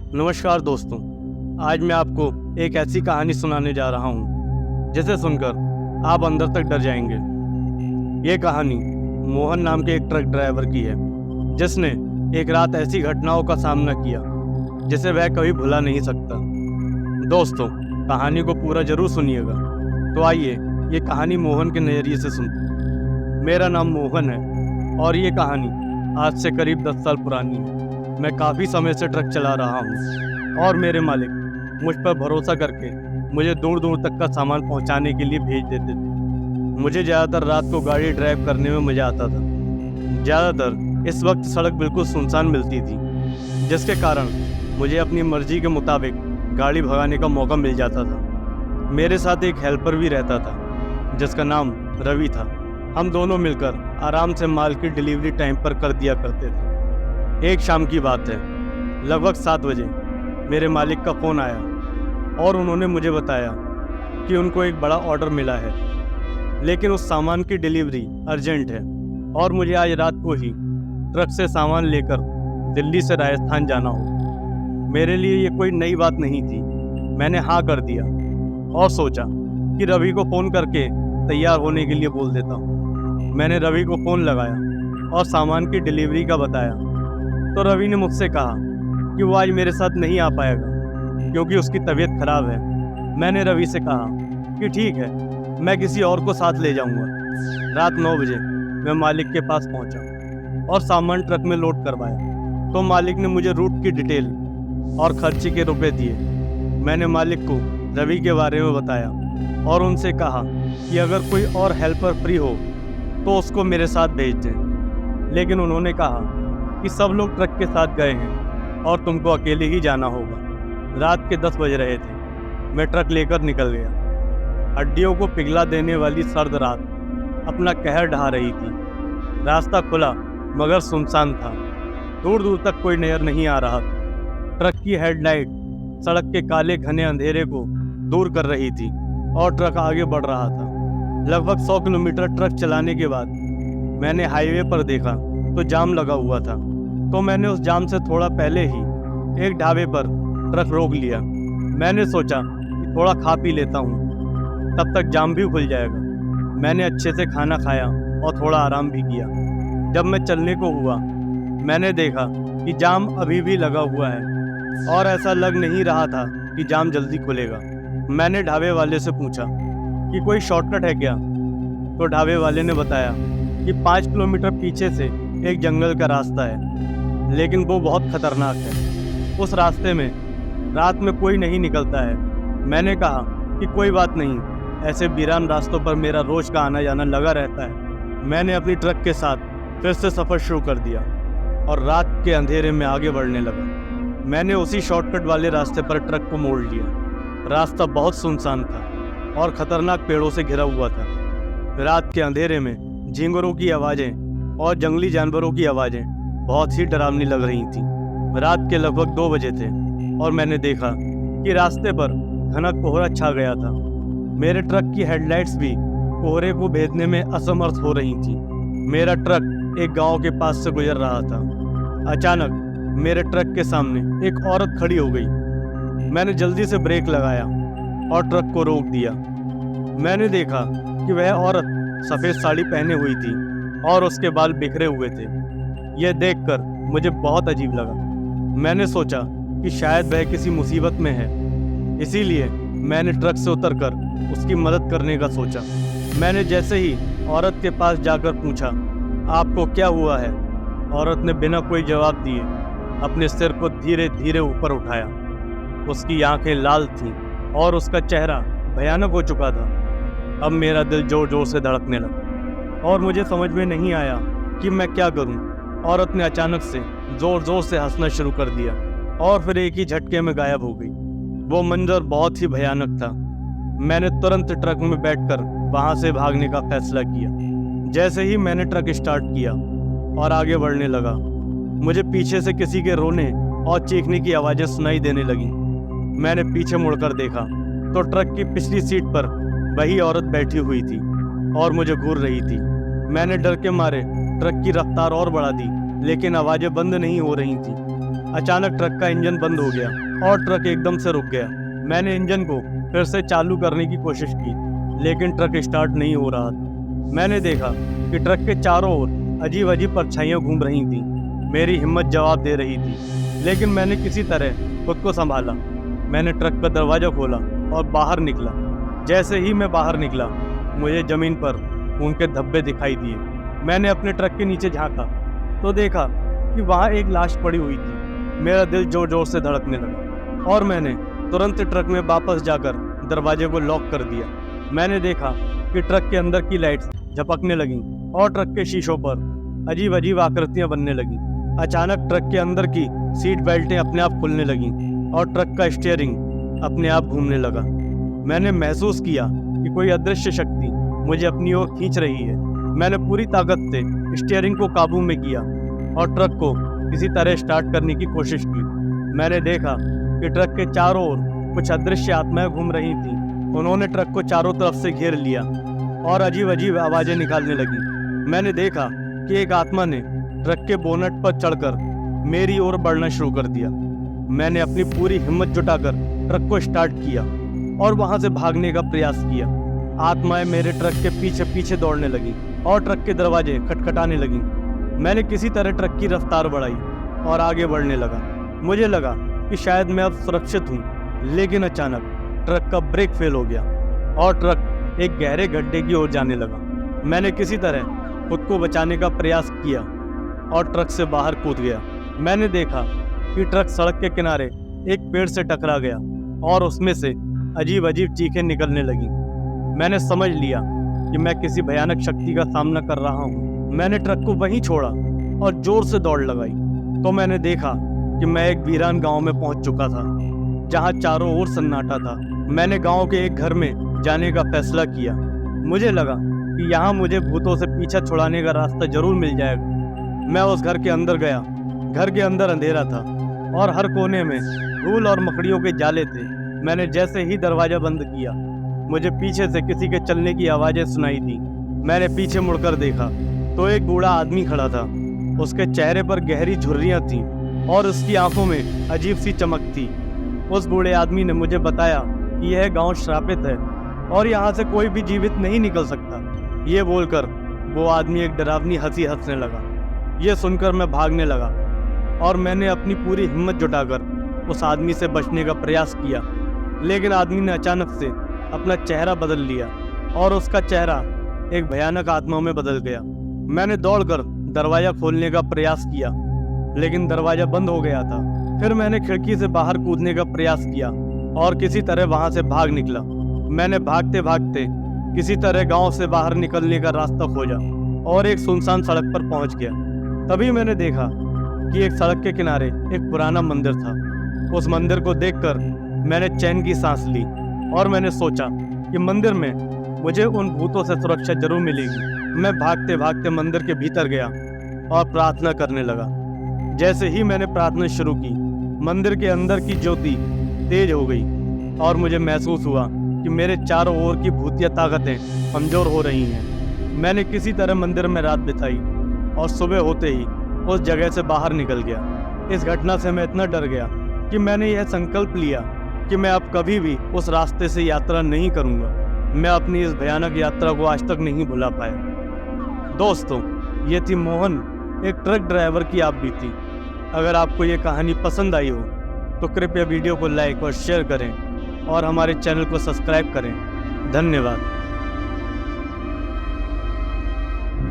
नमस्कार दोस्तों। आज मैं आपको एक ऐसी कहानी सुनाने जा रहा हूँ जिसे सुनकर आप अंदर तक डर जाएंगे। ये कहानी मोहन नाम के एक ट्रक ड्राइवर की है जिसने एक रात ऐसी घटनाओं का सामना किया जिसे वह कभी भुला नहीं सकता। दोस्तों, कहानी को पूरा जरूर सुनिएगा। तो आइए ये कहानी मोहन के नज़रिए से सुनते। मेरा नाम मोहन है और ये कहानी आज से करीब 10 साल पुरानी है। मैं काफ़ी समय से ट्रक चला रहा हूँ और मेरे मालिक मुझ पर भरोसा करके मुझे दूर दूर तक का सामान पहुँचाने के लिए भेज देते थे। मुझे ज़्यादातर रात को गाड़ी ड्राइव करने में मज़ा आता था। ज़्यादातर इस वक्त सड़क बिल्कुल सुनसान मिलती थी, जिसके कारण मुझे अपनी मर्ज़ी के मुताबिक गाड़ी भगाने का मौका मिल जाता था। मेरे साथ एक हेल्पर भी रहता था जिसका नाम रवि था। हम दोनों मिलकर आराम से माल की डिलीवरी टाइम पर कर दिया करते थे। एक शाम की बात है, लगभग 7 बजे मेरे मालिक का फ़ोन आया और उन्होंने मुझे बताया कि उनको एक बड़ा ऑर्डर मिला है, लेकिन उस सामान की डिलीवरी अर्जेंट है और मुझे आज रात को ही ट्रक से सामान लेकर दिल्ली से राजस्थान जाना हो। मेरे लिए ये कोई नई बात नहीं थी। मैंने हाँ कर दिया और सोचा कि रवि को फ़ोन करके तैयार होने के लिए बोल देता हूँ। मैंने रवि को फ़ोन लगाया और सामान की डिलीवरी का बताया तो रवि ने मुझसे कहा कि वो आज मेरे साथ नहीं आ पाएगा क्योंकि उसकी तबीयत खराब है। मैंने रवि से कहा कि ठीक है, मैं किसी और को साथ ले जाऊंगा। रात 9 बजे मैं मालिक के पास पहुंचा और सामान ट्रक में लोड करवाया तो मालिक ने मुझे रूट की डिटेल और खर्चे के रुपए दिए। मैंने मालिक को रवि के बारे में बताया और उनसे कहा कि अगर कोई और हेल्पर फ्री हो तो उसको मेरे साथ भेज दें, लेकिन उन्होंने कहा कि सब लोग ट्रक के साथ गए हैं और तुमको अकेले ही जाना होगा। रात के 10 बज रहे थे। मैं ट्रक लेकर निकल गया। हड्डियों को पिघला देने वाली सर्द रात अपना कहर ढा रही थी। रास्ता खुला मगर सुनसान था। दूर दूर तक कोई नज़र नहीं आ रहा था। ट्रक की हेडलाइट सड़क के काले घने अंधेरे को दूर कर रही थी और ट्रक आगे बढ़ रहा था। लगभग 100 किलोमीटर ट्रक चलाने के बाद मैंने हाईवे पर देखा तो जाम लगा हुआ था, तो मैंने उस जाम से थोड़ा पहले ही एक ढाबे पर ट्रक रोक लिया। मैंने सोचा कि थोड़ा खा पी लेता हूँ, तब तक जाम भी खुल जाएगा। मैंने अच्छे से खाना खाया और थोड़ा आराम भी किया। जब मैं चलने को हुआ मैंने देखा कि जाम अभी भी लगा हुआ है और ऐसा लग नहीं रहा था कि जाम जल्दी खुलेगा। मैंने ढाबे वाले से पूछा कि कोई शॉर्टकट है क्या, तो ढाबे वाले ने बताया कि 5 किलोमीटर पीछे से एक जंगल का रास्ता है, लेकिन वो बहुत खतरनाक है। उस रास्ते में रात में कोई नहीं निकलता है। मैंने कहा कि कोई बात नहीं, ऐसे वीरान रास्तों पर मेरा रोज का आना जाना लगा रहता है। मैंने अपनी ट्रक के साथ फिर से सफ़र शुरू कर दिया और रात के अंधेरे में आगे बढ़ने लगा। मैंने उसी शॉर्टकट वाले रास्ते पर ट्रक को मोड़ लिया। रास्ता बहुत सुनसान था और ख़तरनाक पेड़ों से घिरा हुआ था। रात के अंधेरे में झींगुरों की आवाज़ें और जंगली जानवरों की आवाज़ें बहुत ही डरावनी लग रही थीं। रात के लगभग 2 बजे थे और मैंने देखा कि रास्ते पर घना कोहरा छा गया था। मेरे ट्रक की हेडलाइट्स भी कोहरे को भेदने में असमर्थ हो रही थीं। मेरा ट्रक एक गांव के पास से गुजर रहा था। अचानक मेरे ट्रक के सामने एक औरत खड़ी हो गई। मैंने जल्दी से ब्रेक लगाया और ट्रक को रोक दिया। मैंने देखा कि वह औरत सफ़ेद साड़ी पहने हुई थी और उसके बाल बिखरे हुए थे। यह देखकर मुझे बहुत अजीब लगा। मैंने सोचा कि शायद वह किसी मुसीबत में है, इसीलिए मैंने ट्रक से उतरकर उसकी मदद करने का सोचा। मैंने जैसे ही औरत के पास जाकर पूछा, आपको क्या हुआ है? औरत ने बिना कोई जवाब दिए अपने सिर को धीरे धीरे ऊपर उठाया। उसकी आंखें लाल थीं और उसका चेहरा भयानक हो चुका था। अब मेरा दिल जोर जोर से धड़कने लगा और मुझे समझ में नहीं आया कि मैं क्या करूं। औरत ने अचानक से जोर जोर से हंसना शुरू कर दिया और फिर एक ही झटके में गायब हो गई। वो मंजर बहुत ही भयानक था। मैंने तुरंत ट्रक में बैठकर वहां से भागने का फैसला किया। जैसे ही मैंने ट्रक स्टार्ट किया और आगे बढ़ने लगा, मुझे पीछे से किसी के रोने और चीखने की आवाज़ें सुनाई देने लगीं। मैंने पीछे मुड़कर देखा तो ट्रक की पिछली सीट पर वही औरत बैठी हुई थी और मुझे घूर रही थी। मैंने डर के मारे ट्रक की रफ्तार और बढ़ा दी, लेकिन आवाज़ें बंद नहीं हो रही थी। अचानक ट्रक का इंजन बंद हो गया और ट्रक एकदम से रुक गया। मैंने इंजन को फिर से चालू करने की कोशिश की, लेकिन ट्रक स्टार्ट नहीं हो रहा था। मैंने देखा कि ट्रक के चारों ओर अजीब अजीब परछाइयाँ घूम रही थीं। मेरी हिम्मत जवाब दे रही थी, लेकिन मैंने किसी तरह खुद को संभाला। मैंने ट्रक का दरवाज़ा खोला और बाहर निकला। जैसे ही मैं बाहर निकला, मुझे ज़मीन पर खून के धब्बे दिखाई दिए। मैंने अपने ट्रक के नीचे झांका तो देखा कि वहाँ एक लाश पड़ी हुई थी। मेरा दिल जोर जोर से धड़कने लगा और मैंने तुरंत ट्रक में वापस जाकर दरवाजे को लॉक कर दिया। मैंने देखा कि ट्रक के अंदर की लाइट्स झपकने लगीं और ट्रक के शीशों पर अजीब अजीब आकृतियां बनने लगीं। अचानक ट्रक के अंदर की सीट बेल्टें अपने आप खुलने लगीं और ट्रक का स्टीयरिंग अपने आप घूमने लगा। मैंने महसूस किया कि कोई अदृश्य शक्ति मुझे अपनी ओर खींच रही है। मैंने पूरी ताकत से स्टीयरिंग को काबू में किया और ट्रक को किसी तरह स्टार्ट करने की कोशिश की। मैंने देखा कि ट्रक के चारों ओर कुछ अदृश्य आत्माएं घूम रही थीं। उन्होंने ट्रक को चारों तरफ से घेर लिया और अजीब अजीब आवाज़ें निकालने लगी। मैंने देखा कि एक आत्मा ने ट्रक के बोनट पर चढ़कर मेरी ओर बढ़ना शुरू कर दिया। मैंने अपनी पूरी हिम्मत जुटाकर ट्रक को स्टार्ट किया और वहां से भागने का प्रयास किया। आत्माएं मेरे ट्रक के पीछे पीछे दौड़ने लगी और ट्रक के दरवाजे खटखटाने लगी। मैंने किसी तरह ट्रक की रफ्तार बढ़ाई और आगे बढ़ने लगा। मुझे लगा कि शायद मैं अब सुरक्षित हूँ, लेकिन अचानक ट्रक का ब्रेक फेल हो गया और ट्रक एक गहरे गड्ढे की ओर जाने लगा। मैंने किसी तरह खुद को बचाने का प्रयास किया और ट्रक से बाहर कूद गया। मैंने देखा कि ट्रक सड़क के किनारे एक पेड़ से टकरा गया और उसमें से अजीब अजीब चीखें निकलने लगी। मैंने समझ लिया कि मैं किसी भयानक शक्ति का सामना कर रहा हूँ। मैंने ट्रक को वहीं छोड़ा और जोर से दौड़ लगाई तो मैंने देखा कि मैं एक वीरान गांव में पहुंच चुका था, जहां चारों ओर सन्नाटा था। मैंने गांव के एक घर में जाने का फैसला किया। मुझे लगा कि यहाँ मुझे भूतों से पीछा छुड़ाने का रास्ता जरूर मिल जाएगा। मैं उस घर के अंदर गया। घर के अंदर अंधेरा था और हर कोने में धूल और मकड़ियों के जाले थे। मैंने जैसे ही दरवाजा बंद किया, मुझे पीछे से किसी के चलने की आवाज़ें सुनाई दी। मैंने पीछे मुड़कर देखा तो एक बूढ़ा आदमी खड़ा था। उसके चेहरे पर गहरी झुर्रियाँ थीं और उसकी आंखों में अजीब सी चमक थी। उस बूढ़े आदमी ने मुझे बताया कि यह गांव श्रापित है और यहाँ से कोई भी जीवित नहीं निकल सकता। ये बोलकर वो आदमी एक डरावनी हंसी हंसने लगा। ये सुनकर मैं भागने लगा और मैंने अपनी पूरी हिम्मत जुटाकर उस आदमी से बचने का प्रयास किया, लेकिन आदमी ने अचानक से अपना चेहरा बदल लिया और उसका चेहरा एक भयानक आत्मा में बदल गया। मैंने दौड़कर दरवाज़ा खोलने का प्रयास किया, लेकिन दरवाज़ा बंद हो गया था। फिर मैंने खिड़की से बाहर कूदने का प्रयास किया और किसी तरह वहां से भाग निकला। मैंने भागते भागते किसी तरह गांव से बाहर निकलने का रास्ता खोजा और एक सुनसान सड़क पर पहुंच गया। तभी मैंने देखा कि एक सड़क के किनारे एक पुराना मंदिर था। उस मंदिर को देखकर मैंने चैन की सांस ली और मैंने सोचा कि मंदिर में मुझे उन भूतों से सुरक्षा जरूर मिलेगी। मैं भागते भागते मंदिर के भीतर गया और प्रार्थना करने लगा। जैसे ही मैंने प्रार्थना शुरू की, मंदिर के अंदर की ज्योति तेज हो गई और मुझे महसूस हुआ कि मेरे चारों ओर की भूतिया ताकतें कमजोर हो रही हैं। मैंने किसी तरह मंदिर में रात बिताई और सुबह होते ही उस जगह से बाहर निकल गया। इस घटना से मैं इतना डर गया कि मैंने यह संकल्प लिया कि मैं अब कभी भी उस रास्ते से यात्रा नहीं करूंगा। मैं अपनी इस भयानक यात्रा को आज तक नहीं भुला पाया। दोस्तों, ये थी मोहन, एक ट्रक ड्राइवर की आप बीती। अगर आपको ये कहानी पसंद आई हो तो कृपया वीडियो को लाइक और शेयर करें और हमारे चैनल को सब्सक्राइब करें। धन्यवाद।